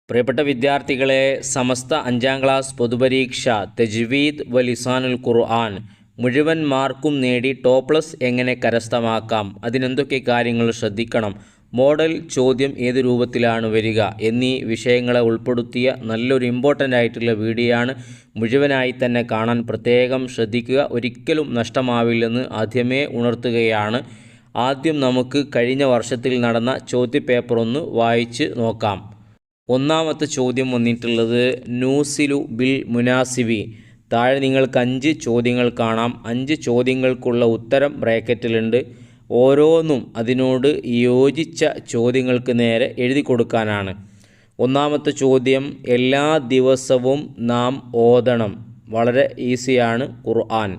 പ്രിയപ്പെട്ട വിദ്യാർത്ഥികളെ, സമസ്ത 5ാം ക്ലാസ് പൊതുപരീക്ഷ തജ്വീദ് വ ലിസാനുൽ ഖുർആൻ മുഴുവൻ മാർക്കും നേടി ടോപ്പ്ലസ് എങ്ങനെ കരസ്ഥമാക്കാം, അതിനെന്തൊക്കെ കാര്യങ്ങൾ ശ്രദ്ധിക്കണം, മോഡൽ ചോദ്യം ഏത് രൂപത്തിലാണ് വരിക എന്നീ വിഷയങ്ങളെ ഉൾപ്പെടുത്തിയ നല്ലൊരു ഇമ്പോർട്ടൻ്റ് ആയിട്ടുള്ള വീഡിയോ ആണ്. മുഴുവനായി തന്നെ കാണാൻ പ്രത്യേകം ശ്രദ്ധിക്കുക. ഒരിക്കലും നഷ്ടമാവില്ലെന്ന് ആദ്യമേ ഉണർത്തുകയാണ്. ആദ്യം നമുക്ക് കഴിഞ്ഞ വർഷത്തിൽ നടന്ന ചോദ്യപേപ്പർ ഒന്ന് വായിച്ച് നോക്കാം. ഒന്നാമത്തെ ചോദ്യം വന്നിട്ടുള്ളത് നൂസിലു ബിൽ മുനാസിബി. താഴെ നിങ്ങൾക്ക് 5 ചോദ്യങ്ങൾ കാണാം. 5 ചോദ്യങ്ങൾക്കുള്ള ഉത്തരം ബ്രാക്കറ്റിലുണ്ട്. ഓരോന്നും അതിനോട് യോജിച്ച ചോദ്യങ്ങൾക്ക് നേരെ എഴുതി കൊടുക്കാനാണ്. ഒന്നാമത്തെ ചോദ്യം, എല്ലാ ദിവസവും നാം ഓതണം. വളരെ ഈസിയാണ് ഖുർആൻ.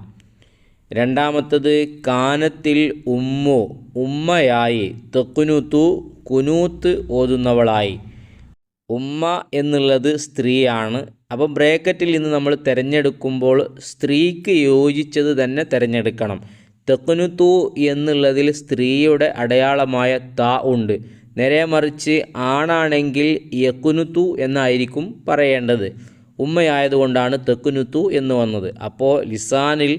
രണ്ടാമത്തത്, കാനത്തിൽ ഉമ്മു ഉമ്മയായി, തെക്കുനുത്തു കുനൂത്ത് ഓതുന്നവളായി. ഉമ്മ എന്നുള്ളത് സ്ത്രീയാണ്. അപ്പം ബ്രാക്കറ്റിൽ നിന്ന് നമ്മൾ തിരഞ്ഞെടുക്കുമ്പോൾ സ്ത്രീക്ക് യോജിച്ചത് തന്നെ തിരഞ്ഞെടുക്കണം. തെക്കുനുത്തു എന്നുള്ളതിൽ സ്ത്രീയുടെ അടയാളമായ ത ഉണ്ട്. നേരെ മറിച്ച് ആണാണെങ്കിൽ യക്കുനുത്തു എന്നായിരിക്കും പറയേണ്ടത്. ഉമ്മയായതുകൊണ്ടാണ് തെക്കുനുത്തു എന്ന് വന്നത്. അപ്പോൾ ലിസാനിൽ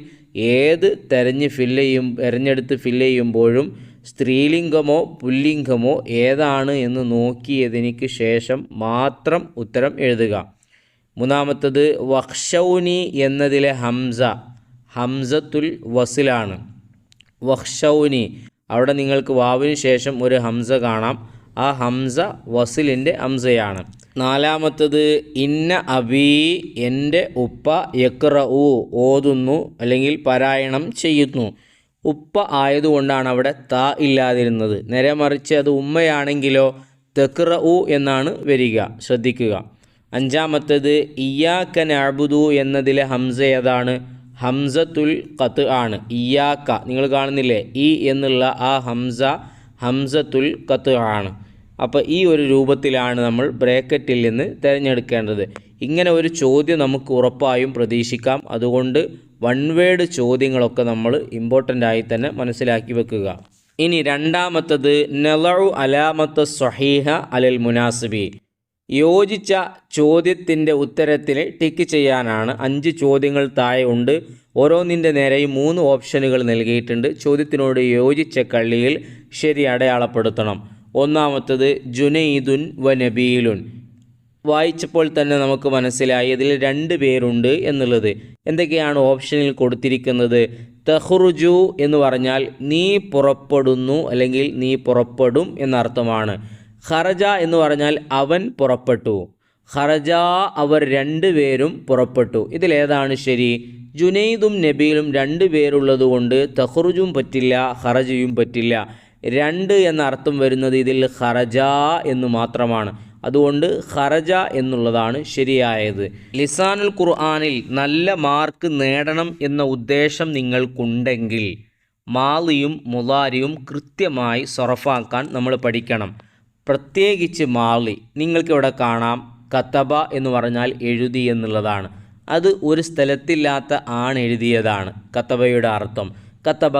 ഏത് തിരഞ്ഞെടുത്ത് ഫില്ല് ചെയ്യുമ്പോഴും സ്ത്രീലിംഗമോ പുല്ലിംഗമോ ഏതാണ് എന്ന് നോക്കിയതിന് ശേഷം മാത്രം ഉത്തരം എഴുതുക. മൂന്നാമത്തത്, വഖ്ഷൗനി എന്നതിലെ ഹംസത്തുൽ വസിലാണ്. വഖ്ഷൗനി, അവിടെ നിങ്ങൾക്ക് വാവിന് ശേഷം ഒരു ഹംസ കാണാം. ആ ഹംസ വസിലിൻ്റെ ഹംസയാണ്. നാലാമത്തത്, ഇന്ന അബീ എൻ്റെ ഉപ്പ യഖ്റഉ ഓതുന്നു അല്ലെങ്കിൽ പാരായണം ചെയ്യുന്നു. ഉപ്പ ആയതുകൊണ്ടാണ് അവിടെ ത ഇല്ലാതിരുന്നത്. നേരെ മറിച്ച് അത് ഉമ്മയാണെങ്കിലോ തഖ്റഉ എന്നാണ് വരിക. ശ്രദ്ധിക്കുക. അഞ്ചാമത്തേത്, ഇയ്യാക നഅ്ബുദു എന്നതിലെ ഹംസ ഏതാണ്? ഹംസത്തുൽ ഖത്ത് ആണ്. ഇയ്യാക നിങ്ങൾ കാണുന്നില്ലേ, ഈ എന്നുള്ള ആ ഹംസത്തുൽ ഖത്ത് ആണ്. അപ്പോൾ ഈ ഒരു രൂപത്തിലാണ് നമ്മൾ ബ്രാക്കറ്റിൽ നിന്ന് തിരഞ്ഞെടുക്കേണ്ടത്. ഇങ്ങനെ ഒരു ചോദ്യം നമുക്ക് ഉറപ്പായും പ്രതീക്ഷിക്കാം. അതുകൊണ്ട് വൺ വേഡ് ചോദ്യങ്ങളൊക്കെ നമ്മൾ ഇമ്പോർട്ടൻ്റ് ആയി തന്നെ മനസ്സിലാക്കി വെക്കുക. ഇനി രണ്ടാമത്തത്, നളഉ അലാമത്ത് സ്വഹീഹ അലൽ മുനാസിബി. യോജിച്ച ചോദ്യത്തിൻ്റെ ഉത്തരത്തിന് ടിക്ക് ചെയ്യാനാണ്. 5 ചോദ്യങ്ങൾ താഴെ ഉണ്ട്. ഓരോന്നിൻ്റെ നേരെയും 3 ഓപ്ഷനുകൾ നൽകിയിട്ടുണ്ട്. ചോദ്യത്തിനോട് യോജിച്ച കള്ളിയിൽ ശരി അടയാളപ്പെടുത്തണം. ഒന്നാമത്തത്, ജുനൈദുൻ വ നബീലുൻ. വായിച്ചപ്പോൾ തന്നെ നമുക്ക് മനസ്സിലായി ഇതിൽ 2 പേരുണ്ട് എന്നുള്ളത്. എന്തൊക്കെയാണ് ഓപ്ഷനിൽ കൊടുത്തിരിക്കുന്നത്? തഖ്റുജു എന്ന് പറഞ്ഞാൽ നീ പുറപ്പെടുന്നു അല്ലെങ്കിൽ നീ പുറപ്പെടും എന്നർത്ഥമാണ്. ഖറജ എന്ന് പറഞ്ഞാൽ അവൻ പുറപ്പെട്ടു. ഖറജ അവർ 2 പേരും പുറപ്പെട്ടു. ഇതിലേതാണ് ശരി? ജുനൈദും നബീലും 2 പേരുള്ളത് കൊണ്ട് തഖ്റുജും പറ്റില്ല, ഖറജയും പറ്റില്ല. 2 എന്ന അർത്ഥം വരുന്നത് ഇതിൽ ഖറജ എന്ന് മാത്രമാണ്. അതുകൊണ്ട് ഖറജ എന്നുള്ളതാണ് ശരിയായത്. ലിസാനുൽ ഖുർആനിൽ നല്ല മാർക്ക് നേടണം എന്ന ഉദ്ദേശം നിങ്ങൾക്കുണ്ടെങ്കിൽ മാളിയും മുളാരിയും കൃത്യമായി സറഫാക്കാൻ നമ്മൾ പഠിക്കണം. പ്രത്യേകിച്ച് മാളി. നിങ്ങൾക്കിവിടെ കാണാം, കതബ എന്ന് പറഞ്ഞാൽ എഴുതി എന്നുള്ളതാണ്. അത് ഒരു സ്ഥലത്തില്ലാത്ത എഴുതിയതാണ് കതബയുടെ അർത്ഥം. കതബ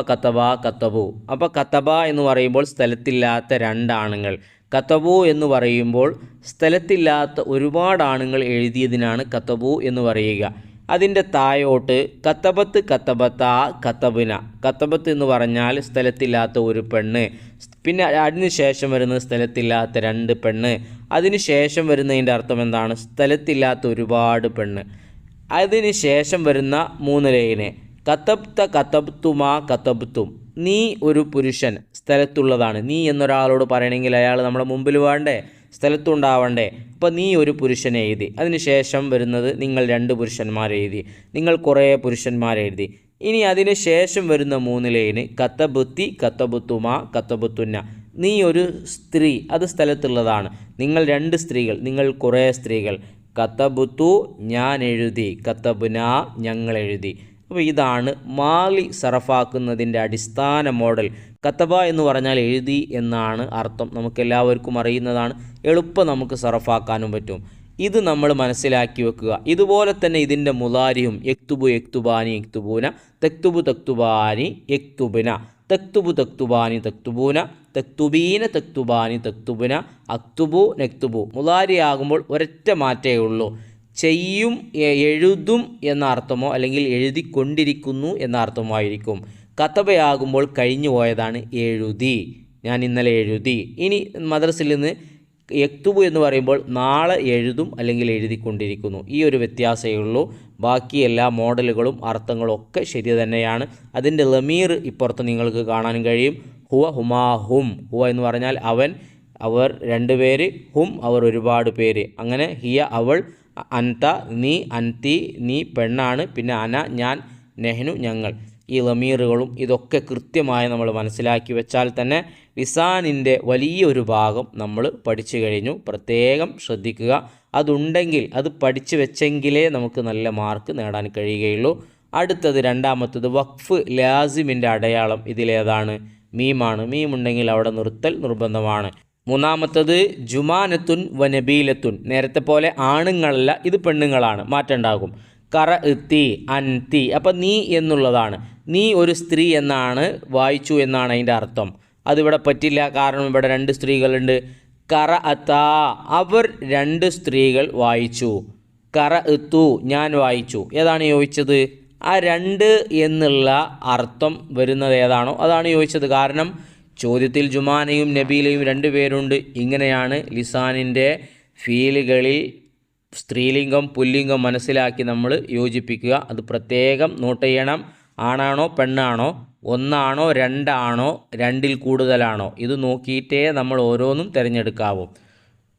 കതബു. അപ്പോൾ കതബ എന്ന് പറയുമ്പോൾ സ്ഥലത്തില്ലാത്ത 2 ആണുങ്ങൾ. കതബു എന്ന് പറയുമ്പോൾ സ്ഥലത്തില്ലാത്ത ഒരുപാട് ആണുങ്ങൾ എഴുതിയതിനാണ് കതബു എന്ന് പറയുക. അതിൻ്റെ താഴോട്ട് കതബത്ത് കതബത്ത കതബിന. കതബത്ത് എന്ന് പറഞ്ഞാൽ സ്ഥലത്തില്ലാത്ത ഒരു പെണ്ണ്. പിന്നെ അതിന് ശേഷം വരുന്ന സ്ഥലത്തില്ലാത്ത 2 പെണ്ണ്. അതിന് ശേഷം വരുന്നതിൻ്റെ അർത്ഥം എന്താണ്? സ്ഥലത്തില്ലാത്ത ഒരുപാട് പെണ്ണ്. അതിന് ശേഷം വരുന്ന 3 ലൈന് കതബ്ത കതബ്തുമാ കതബ്തും. നീ ഒരു പുരുഷൻ, സ്ഥലത്തുള്ളതാണ്. നീ എന്നൊരാളോട് പറയണമെങ്കിൽ അയാൾ നമ്മുടെ മുമ്പിൽ വേണ്ടേ, സ്ഥലത്തുണ്ടാവണ്ടേ. അപ്പോൾ നീ ഒരു പുരുഷനെ എഴുതി. അതിന് ശേഷം വരുന്നത് നിങ്ങൾ 2 പുരുഷന്മാരെ എഴുതി, നിങ്ങൾ കുറേ പുരുഷന്മാരെ എഴുതി. ഇനി അതിന് ശേഷം വരുന്ന 3 ലൈന് കതബുത്തി കതബുത്തുമാ കതബുത്തുന്ന. നീ ഒരു സ്ത്രീ, അത് സ്ഥലത്തുള്ളതാണ്. നിങ്ങൾ 2 സ്ത്രീകൾ, നിങ്ങൾ കുറേ സ്ത്രീകൾ. കതബുത്തു ഞാൻ എഴുതി, കതബുന ഞങ്ങൾ എഴുതി. അപ്പോൾ ഇതാണ് മാലി സറഫാക്കുന്നതിൻ്റെ അടിസ്ഥാന മോഡൽ. കതബ എന്ന് പറഞ്ഞാൽ എഴുതി എന്നാണ് അർത്ഥം. നമുക്കെല്ലാവർക്കും അറിയുന്നതാണ്. എളുപ്പം നമുക്ക് സറഫാക്കാനും പറ്റും. ഇത് നമ്മൾ മനസ്സിലാക്കി വെക്കുക. ഇതുപോലെ തന്നെ ഇതിൻ്റെ മുളാരിയും യക്തുബു യക്തുബാനി യക്തുബൂന, തക്തുബു തക്തുബാനി യക്തുബിന, തക്തുബു തക്തുബാനി തക്തുബൂന, തക്തുബീന തക്തുബാനി തക്തുബുന അക്തുബു നക്തുബു. മുലാരിയാകുമ്പോൾ ഒരൊറ്റ മാറ്റേ ഉള്ളൂ. ചെയ്യും എഴുതും എന്ന അർത്ഥമോ അല്ലെങ്കിൽ എഴുതിക്കൊണ്ടിരിക്കുന്നു എന്ന അർത്ഥമോ ആയിരിക്കും. കതബയാകുമ്പോൾ കഴിഞ്ഞു പോയതാണ്, എഴുതി, ഞാൻ ഇന്നലെ എഴുതി. ഇനി മദ്രസിൽ നിന്ന് യക്തുബു എന്ന് പറയുമ്പോൾ നാളെ എഴുതും അല്ലെങ്കിൽ എഴുതിക്കൊണ്ടിരിക്കുന്നു. ഈ ഒരു വ്യത്യാസമേ ഉള്ളൂ. ബാക്കി എല്ലാ മോഡലുകളും അർത്ഥങ്ങളും ഒക്കെ ശരി തന്നെയാണ്. അതിൻ്റെ ലമീർ ഇപ്പുറത്ത് നിങ്ങൾക്ക് കാണാൻ കഴിയും. ഹുവ ഹുമാ ഹും. ഹുവ എന്ന് പറഞ്ഞാൽ അവൻ, അവർ രണ്ടുപേര്, ഹും അവർ ഒരുപാട് പേര്. അങ്ങനെ ഹിയ അവൾ, അൻത നീ, അൻതി നീ പെണ്ണാണ്, പിന്നെ അന ഞാൻ, നെഹ്നു ഞങ്ങൾ. ഈ ലമീറുകളും ഇതൊക്കെ കൃത്യമായി നമ്മൾ മനസ്സിലാക്കി വെച്ചാൽ തന്നെ ലിസാനിൻ്റെ വലിയൊരു ഭാഗം നമ്മൾ പഠിച്ചു കഴിഞ്ഞു. പ്രത്യേകം ശ്രദ്ധിക്കുക. അതുണ്ടെങ്കിൽ, അത് പഠിച്ചു വെച്ചെങ്കിലേ നമുക്ക് നല്ല മാർക്ക് നേടാൻ കഴിയുകയുള്ളൂ. അടുത്തത് രണ്ടാമത്തത് വഖഫ് ലാസിമിൻ്റെ അടയാളം ഇതിലേതാണ്? മീമാണ്. മീമുണ്ടെങ്കിൽ അവിടെ നിർത്തൽ നിർബന്ധമാണ്. മൂന്നാമത്തത് ജുമാനത്തുൻ വനബീലത്തുൻ. നേരത്തെ പോലെ ആണുങ്ങളല്ല, ഇത് പെണ്ണുങ്ങളാണ്, മാറ്റമുണ്ടാകും. കറ ഇത്തി അൻതി. അപ്പം നീ എന്നുള്ളതാണ്. നീ ഒരു സ്ത്രീ എന്നാണ്, വായിച്ചു എന്നാണ് അതിൻ്റെ അർത്ഥം. അതിവിടെ പറ്റില്ല, കാരണം ഇവിടെ രണ്ട് സ്ത്രീകളുണ്ട്. കറ അത്താ അവർ രണ്ട് സ്ത്രീകൾ വായിച്ചു. കറ ഇത്തു ഞാൻ വായിച്ചു. ഏതാണ് ചോദിച്ചത്? ആ രണ്ട് എന്നുള്ള അർത്ഥം വരുന്നത് ഏതാണോ അതാണ് ചോദിച്ചത്. കാരണം ചോദ്യത്തിൽ ജുമാനയും നബീലയും രണ്ടുപേരുണ്ട്. ഇങ്ങനെയാണ് ലിസാനിൻ്റെ ഫീലുകളിൽ സ്ത്രീലിംഗം പുല്ലിംഗം മനസ്സിലാക്കി നമ്മൾ യോജിപ്പിക്കുക. അത് പ്രത്യേകം നോട്ട് ചെയ്യണം. ആണാണോ പെണ്ണാണോ, ഒന്നാണോ രണ്ടാണോ രണ്ടിൽ കൂടുതലാണോ, ഇത് നോക്കിയിട്ടേ നമ്മൾ ഓരോന്നും തിരഞ്ഞെടുക്കാവൂ.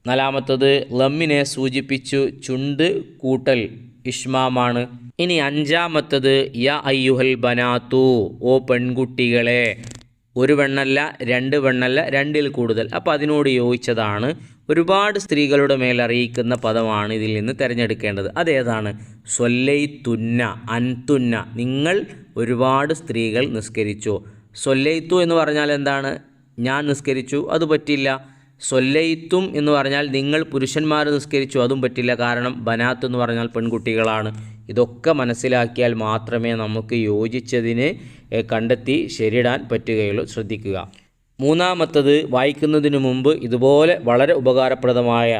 നാലാമത്തത് ലമ്മിനെ സൂചിപ്പിച്ചു ചുണ്ട് കൂട്ടൽ ഇഷ്മാമാണ്. ഇനി അഞ്ചാമത്തത് യ അയ്യുഹൽ ബനാത്തു, ഓ പെൺകുട്ടികളെ. ഒരു പെണ്ണല്ല, രണ്ട് പെണ്ണല്ല, രണ്ടിൽ കൂടുതൽ. അപ്പോൾ അതിനോട് യോജിച്ചതാണ്. ഒരുപാട് സ്ത്രീകളുടെ മേൽ അറിയിക്കുന്ന പദമാണ് ഇതിൽ നിന്ന് തിരഞ്ഞെടുക്കേണ്ടത്. അതേതാണ്? സൊല്ലൈത്തുന്ന അൻതുന്ന, നിങ്ങൾ ഒരുപാട് സ്ത്രീകൾ നിസ്കരിച്ചു. സൊല്ലൈത്തു എന്ന് പറഞ്ഞാൽ എന്താണ്? ഞാൻ നിസ്കരിച്ചു, അത് പറ്റില്ല. സൊല്ലൈത്തും എന്ന് പറഞ്ഞാൽ നിങ്ങൾ പുരുഷന്മാർ നിസ്കരിച്ചു, അതും പറ്റില്ല. കാരണം ബനാത്ത് എന്ന് പറഞ്ഞാൽ പെൺകുട്ടികളാണ്. ഇതൊക്കെ മനസ്സിലാക്കിയാൽ മാത്രമേ നമുക്ക് യോജിച്ചതിന് കണ്ടെത്തി ശരിയിടാൻ പറ്റുകയുള്ളൂ. ശ്രദ്ധിക്കുക. മൂന്നാമത്തത്, വായിക്കുന്നതിന് മുമ്പ് ഇതുപോലെ വളരെ ഉപകാരപ്രദമായ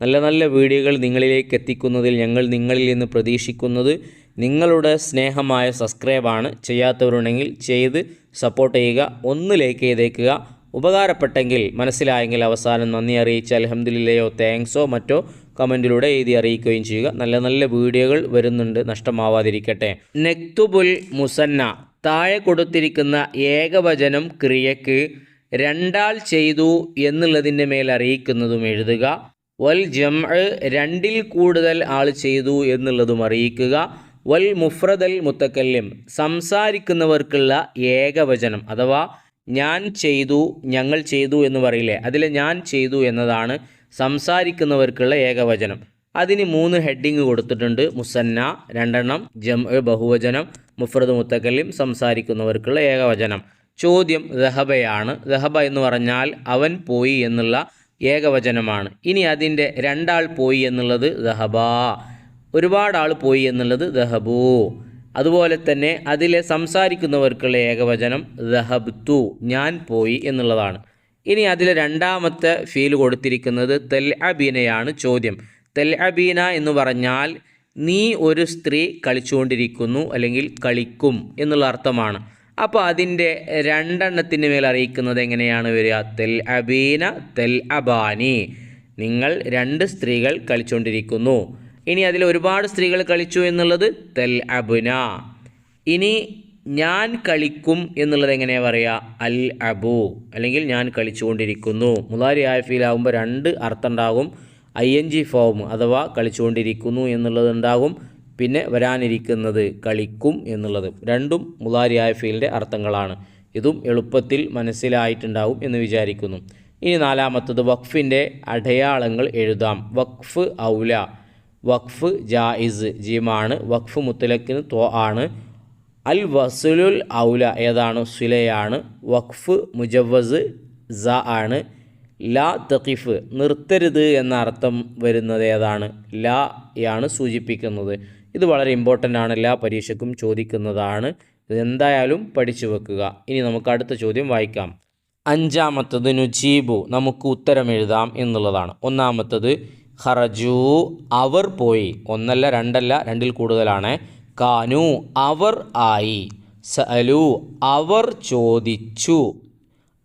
നല്ല നല്ല വീഡിയോകൾ നിങ്ങളിലേക്ക് എത്തിക്കുന്നതിൽ ഞങ്ങൾ നിങ്ങളിൽ നിന്ന് പ്രതീക്ഷിക്കുന്നത് നിങ്ങളുടെ സ്നേഹമായ സബ്സ്ക്രൈബാണ്. ചെയ്യാത്തവരുണ്ടെങ്കിൽ ചെയ്ത് സപ്പോർട്ട് ചെയ്യുക. ഒന്ന് ലൈക്ക് ചെയ്തേക്കുക. ഉപകാരപ്പെട്ടെങ്കിൽ, മനസ്സിലായെങ്കിൽ അവസാനം നന്ദി അറിയിച്ച് അൽഹംദുലില്ലയോ താങ്ക്സോ മറ്റോ കമൻറ്റിലൂടെ എഴുതി അറിയിക്കുകയും ചെയ്യുക. നല്ല നല്ല വീഡിയോകൾ വരുന്നുണ്ട്, നഷ്ടമാവാതിരിക്കട്ടെ. നെക്തുബുൽ മുസന്ന, താഴെ കൊടുത്തിരിക്കുന്ന ഏകവചനം ക്രിയക്ക് രണ്ടാൾ ചെയ്തു എന്നുള്ളതിൻ്റെ മേൽ അറിയിക്കുന്നതും എഴുതുക. വൽ ജംഅ്, രണ്ടിൽ കൂടുതൽ ആൾ ചെയ്തു എന്നുള്ളതും അറിയിക്കുക. വൽ മുഫ്രദൽ മുത്തക്കല്ലിം, സംസാരിക്കുന്നവർക്കുള്ള ഏകവചനം അഥവാ ഞാൻ ചെയ്തു, ഞങ്ങൾ ചെയ്തു എന്ന് പറയില്ലേ, അതിൽ ഞാൻ ചെയ്തു എന്നതാണ് സംസാരിക്കുന്നവർക്കുള്ള ഏകവചനം. അതിന് 3 ഹെഡിങ് കൊടുത്തിട്ടുണ്ട്. മുസന്ന 2 ജംഅ് ബഹുവചനം, മുഫ്രദ് മുത്തക്കല്ലിം സംസാരിക്കുന്നവർക്കുള്ള ഏകവചനം. ചോദ്യം ദഹബയാണ്. ദഹബ എന്ന് പറഞ്ഞാൽ അവൻ പോയി എന്നുള്ള ഏകവചനമാണ്. ഇനി അതിൻ്റെ രണ്ടാൾ പോയി എന്നുള്ളത് ദഹബാ, ഒരുപാട് ആൾ പോയി എന്നുള്ളത് ദഹബു. അതുപോലെ തന്നെ അതിലെ സംസാരിക്കുന്നവർക്കുള്ള ഏകവചനം ദഹബ്തു, ഞാൻ പോയി എന്നുള്ളതാണ്. ഇനി അതിലെ രണ്ടാമത്തെ ഫീൽ കൊടുത്തിരിക്കുന്നത് തൽഅബീനയാണ്. ചോദ്യം തൽഅബീന എന്ന് പറഞ്ഞാൽ നീ ഒരു സ്ത്രീ കളിച്ചുകൊണ്ടിരിക്കുന്നു അല്ലെങ്കിൽ കളിക്കും എന്നുള്ള അർത്ഥമാണ്. അപ്പോൾ അതിൻ്റെ 2 മേൽ അറിയിക്കുന്നത് എങ്ങനെയാണ് വരിക? തൽഅബീന തൽഅബാനി, നിങ്ങൾ 2 സ്ത്രീകൾ കളിച്ചുകൊണ്ടിരിക്കുന്നു. ഇനി അതിൽ ഒരുപാട് സ്ത്രീകൾ കളിച്ചു എന്നുള്ളത് തൽഅബ്ന. ഇനി ഞാൻ കളിക്കും എന്നുള്ളത് എങ്ങനെയാണ് പറയുക? അൽ അബു, അല്ലെങ്കിൽ ഞാൻ കളിച്ചുകൊണ്ടിരിക്കുന്നു. മുലാരി ആയ ഫീലാകുമ്പോൾ 2 അർത്ഥം ഉണ്ടാകും. ING ഫോം അഥവാ കളിച്ചുകൊണ്ടിരിക്കുന്നു എന്നുള്ളത് ഉണ്ടാകും, പിന്നെ വരാനിരിക്കുന്നത് കളിക്കും എന്നുള്ളത്. രണ്ടും മുലാരിയായ ഫീലിൻ്റെ അർത്ഥങ്ങളാണ്. ഇതും എളുപ്പത്തിൽ മനസ്സിലായിട്ടുണ്ടാവും എന്ന് വിചാരിക്കുന്നു. ഇനി നാലാമത്തത് വഖഫിൻ്റെ അടയാളങ്ങൾ എഴുതാം. വഖഫ് ഔല, വഖഫ് ജായിസ് ജീമാണ്, വഖഫ് മുത്തലക്കിന് തോ ആണ്. അൽ വസുലുൽ ഔല ഏതാണ്? സുലയാണ്. വഖഫ് മുജവ്വസ് സ ആണ്. ലാ തഖിഫ് നിർത്തരുത് എന്ന അർത്ഥം വരുന്നത് ഏതാണ്? ലാ യാണ് സൂചിപ്പിക്കുന്നത്. ഇത് വളരെ ഇമ്പോർട്ടൻ്റ് ആണ്, എല്ലാ പരീക്ഷയ്ക്കും ചോദിക്കുന്നതാണ്. ഇതെന്തായാലും പഠിച്ചു വെക്കുക. ഇനി നമുക്ക് അടുത്ത ചോദ്യം വായിക്കാം. അഞ്ചാമത്തത് നുജീബു, നമുക്ക് ഉത്തരം എഴുതാം എന്നുള്ളതാണ്. ഒന്നാമത്തത് ഖറജു, അവർ പോയി. ഒന്നല്ല രണ്ടല്ല, രണ്ടിൽ കൂടുതലാണ്. കാനു, അവർ ആയി. സഅലു, അവർ ചോദിച്ചു.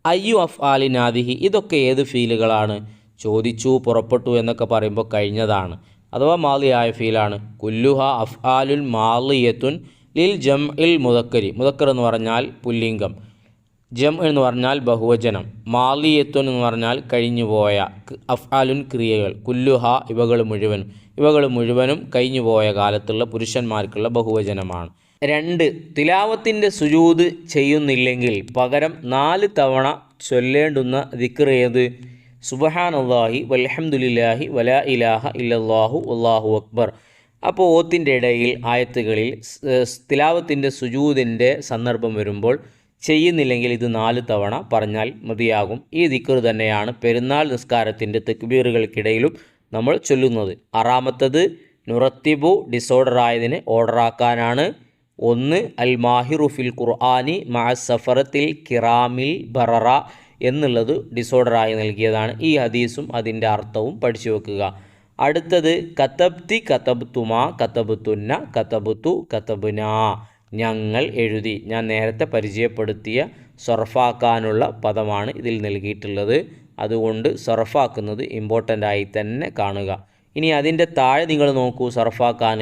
അയ്യു അഫ്ആലിനാദിഹി, ഇതൊക്കെ ഏത് ഫീലുകളാണ്? ചോദിച്ചു, പുറപ്പെട്ടു എന്നൊക്കെ പറയുമ്പോൾ കഴിഞ്ഞതാണ്, അഥവാ മാളിയായ ഫീലാണ്. കുല്ലുഹ അഫ്ആലുൽ മാളിയത്തുൻ ലിൽ ജംഇൽ മുദക്കരി. മുദക്കർ എന്ന് പറഞ്ഞാൽ പുല്ലിംഗം, ജം എന്ന് പറഞ്ഞാൽ ബഹുവചനം, മാളിയത്തുൻ എന്ന് പറഞ്ഞാൽ കഴിഞ്ഞുപോയ. അഫ്ആലുൻ ക്രിയകൾ. കുല്ലുഹ ഇവകൾ മുഴുവനും കഴിഞ്ഞുപോയ കാലത്തുള്ള പുരുഷന്മാർക്കുള്ള ബഹുവചനമാണ്. 2. തിലാവത്തിൻ്റെ സുജൂദ് ചെയ്യുന്നില്ലെങ്കിൽ പകരം 4 തവണ ചൊല്ലേണ്ടുന്ന ദിക്ർ ഏത്? സുബ്ഹാനല്ലാഹി വൽഹംദുലില്ലാഹി വലാ ഇലാഹ ഇല്ലല്ലാഹു വല്ലാഹു അക്ബർ. അപ്പോൾ ഓത്തിൻ്റെ ഇടയിൽ ആയത്തുകളിൽ തിലാവത്തിൻ്റെ സുജൂദിൻ്റെ സന്ദർഭം വരുമ്പോൾ ചെയ്യുന്നില്ലെങ്കിൽ ഇത് 4 തവണ പറഞ്ഞാൽ മതിയാകും. ഈ ദിക്ർ തന്നെയാണ് പെരുന്നാൾ നിസ്കാരത്തിൻ്റെ തക്ബീറുകൾക്കിടയിലും നമ്മൾ ചൊല്ലുന്നത്. 6. നുറത്തിബു, ഡിസോർഡർ ആയതിനെ ഓർഡറാക്കാനാണ്. 1. അൽ മാഹിറു ഫിൽ ഖുർആനി മഅ സഫറത്തിൽ കിറാമിൽ ബററ എന്നുള്ളത് ഡിസോർഡറായി നൽകിയതാണ്. ഈ ഹദീസും അതിൻ്റെ അർത്ഥവും പഠിച്ചു വെക്കുക. അടുത്തത് കതബ്തി കതബ്തുമാ കതബ്തുന്ന കതബ്തു കതബ്ന, ഞങ്ങൾ എഴുതി. ഞാൻ നേരത്തെ പരിചയപ്പെടുത്തിയ സർഫാക്കാനുള്ള പദമാണ് ഇതിൽ നൽകിയിട്ടുള്ളത്. അതുകൊണ്ട് സർഫാക്കുന്നത് ഇമ്പോർട്ടൻ്റ് ആയി തന്നെ കാണുക. ഇനി അതിൻ്റെ താഴെ നിങ്ങൾ നോക്കൂ. സർഫാക്കാൻ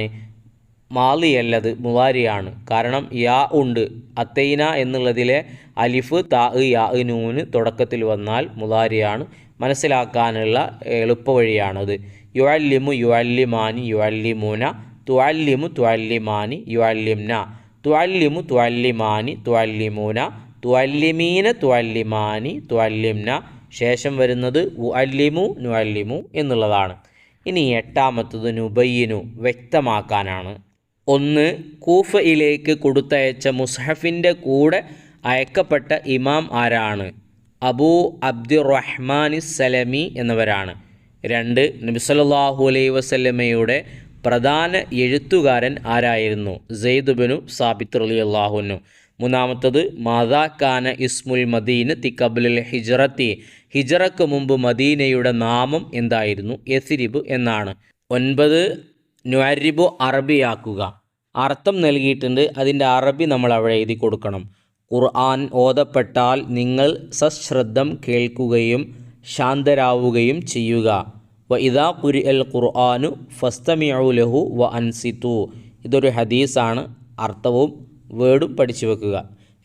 മാളിയല്ലത് മുവാരിയാണ്. കാരണം യാ ഉണ്ട്. അത്തൈന എന്നുള്ളതിലെ അലിഫ് താ യാ നൂന് തുടക്കത്തിൽ വന്നാൽ മുവാരിയാണ്. മനസ്സിലാക്കാനുള്ള എളുപ്പവഴിയാണത്. യുഅല്ലിമു യുഅല്ലിമാനി യുഅല്ലിമൂന, തുഅല്ലിമു തുഅല്ലിമാനി യുഅല്ലിംന, തുഅല്ലിമു തുഅല്ലിമാനി തുഅല്ലിമൂന, തുഅല്ലിമീന തുഅല്ലിമാനി തുഅല്ലിംന. ശേഷം വരുന്നത് ഉഅല്ലിമു നുഅല്ലിമു എന്നുള്ളതാണ്. ഇനി 8. നുബയ്യിനു, വ്യക്തമാക്കാനാണ്. 1. കൂഫയിലേക്ക് കൊടുത്തയച്ച മുസ്ഹഫിൻ്റെ കൂടെ അയക്കപ്പെട്ട ഇമാം ആരാണ്? അബൂ അബ്ദുറഹ്മാൻ സലമി എന്നവരാണ്. 2. നബി സല്ലല്ലാഹു അലൈഹി വസല്ലമയുടെ പ്രധാന എഴുത്തുകാരൻ ആരായിരുന്നു? സെയ്ദ് ബിനു സാബിത്ത് റളിയല്ലാഹു അൻഹു. 3. മാദാ കാന ഇസ്മുൽ മദീനത്തി ഖബ്ലൽ ഹിജ്റത്തി, ഹിജ്റക്ക് മുമ്പ് മദീനയുടെ നാമം എന്തായിരുന്നു? യസ്രിബ് എന്നാണ്. 9. നുഅരിബു, അറബിയാക്കുക. അർത്ഥം നൽകിയിട്ടുണ്ട്, അതിൻ്റെ അറബി നമ്മൾ അവിടെ എഴുതി കൊടുക്കണം. ഖുർആൻ ഓതപ്പെട്ടാൽ നിങ്ങൾ സശ്രദ്ധം കേൾക്കുകയും ശാന്തരാവുകയും ചെയ്യുക. വ ഇദാ ഖുരിഅൽ ഖുർആനു ഫസ്തമിഉ ലഹു വ അൻസിതു. ഇതൊരു ഹദീസാണ്. അർത്ഥവും വേർഡും പഠിച്ചു വെക്കുക.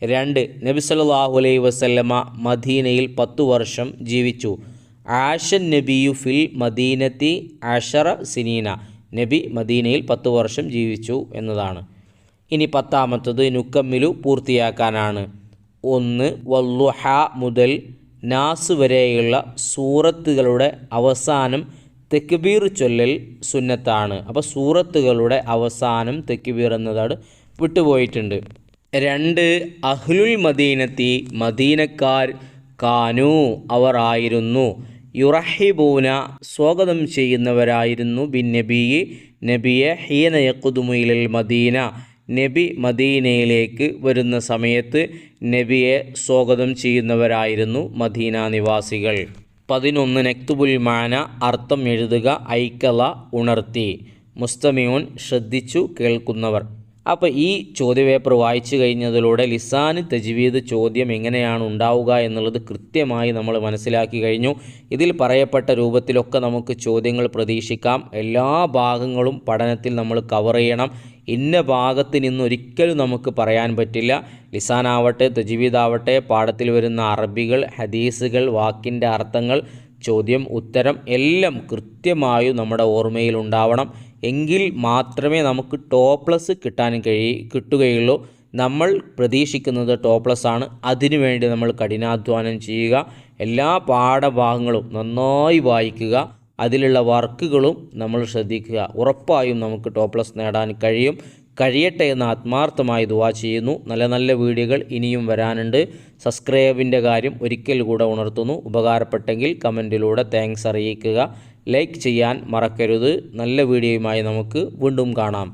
2. നബി സല്ലല്ലാഹു അലൈഹി വസല്ലമ മദീനയിൽ 10 വർഷം ജീവിച്ചു. ആഷൻ നബിയു ഫിൽ മദീനത്തി 10 സിനീന, നബി മദീനയിൽ 10 വർഷം ജീവിച്ചു എന്നതാണ്. ഇനി 10. നുക്കമ്മിലു, പൂർത്തിയാക്കാനാണ്. 1. വല്ലുഹ മുതൽ നാസ് വരെയുള്ള സൂറത്തുകളുടെ അവസാനം തെക്ബീർ ചൊല്ലൽ സുന്നത്താണ്. അപ്പോൾ സൂറത്തുകളുടെ അവസാനം തെക്ബീർ എന്നതാണ് വിട്ടുപോയിട്ടുണ്ട്. 2. അഹ്ലുൽ മദീനത്തി, മദീനക്കാർ, കാനു അവർ ആയിരുന്നു, യുറഹിബൂന സ്വാഗതം ചെയ്യുന്നവരായിരുന്നു, ബിൻ നബിയെ നബിയെ ഹീന യഖ്ദുമു ഇലൽ മദീന, നബി മദീനയിലേക്ക് വരുന്ന സമയത്ത് നബിയെ സ്വാഗതം ചെയ്യുന്നവരായിരുന്നു മദീന നിവാസികൾ. 11. നക്തുബുൽ മാന, അർത്ഥം എഴുതുക. ഐക്കല, ഉണർത്തി. മുസ്തമിഊൻ, ശ്രദ്ധിച്ചു കേൾക്കുന്നവർ. അപ്പോൾ ഈ ചോദ്യപേപ്പർ വായിച്ചു കഴിഞ്ഞതിലൂടെ ലിസാന് തജ്വീദ് ചോദ്യം എങ്ങനെയാണ് ഉണ്ടാവുക എന്നുള്ളത് കൃത്യമായി നമ്മൾ മനസ്സിലാക്കി കഴിഞ്ഞു. ഇതിൽ പറയപ്പെട്ട രൂപത്തിലൊക്കെ നമുക്ക് ചോദ്യങ്ങൾ പ്രതീക്ഷിക്കാം. എല്ലാ ഭാഗങ്ങളും പഠനത്തിൽ നമ്മൾ കവർ ചെയ്യണം. ഇന്ന ഭാഗത്ത് നിന്നൊരിക്കലും നമുക്ക് പറയാൻ പറ്റില്ല. ലിസാനാവട്ടെ തജ്വീദാവട്ടെ, പാഠത്തിൽ വരുന്ന അറബികൾ, ഹദീസുകൾ, വാക്കിൻ്റെ അർത്ഥങ്ങൾ, ചോദ്യം ഉത്തരം എല്ലാം കൃത്യമായും നമ്മുടെ ഓർമ്മയിൽ ഉണ്ടാവണം. എങ്കിൽ മാത്രമേ നമുക്ക് ടോപ്പ്ലസ് കിട്ടുകയുള്ളൂ. നമ്മൾ പ്രതീക്ഷിക്കുന്നത് ടോപ്പ്ലസ് ആണ്. അതിനുവേണ്ടി നമ്മൾ കഠിനാധ്വാനം ചെയ്യുക. എല്ലാ പാഠഭാഗങ്ങളും നന്നായി വായിക്കുക. അതിലുള്ള വർക്കുകളും നമ്മൾ ശ്രദ്ധിക്കുക. ഉറപ്പായും നമുക്ക് ടോപ്പ്ലസ് നേടാൻ കഴിയട്ടെ എന്ന് ആത്മാർത്ഥമായി ദുആ ചെയ്യുന്നു. നല്ല നല്ല വീഡിയോകൾ ഇനിയും വരാനുണ്ട്. സബ്സ്ക്രൈബിൻ്റെ കാര്യം ഒരിക്കൽ കൂടെ ഉണർത്തുന്നു. ഉപകാരപ്പെട്ടെങ്കിൽ കമൻറ്റിലൂടെ താങ്ക്സ് അറിയിക്കുക. ലൈക്ക് ചെയ്യാൻ മറക്കരുത്. നല്ല വീഡിയോയുമായി നമുക്ക് വീണ്ടും കാണാം.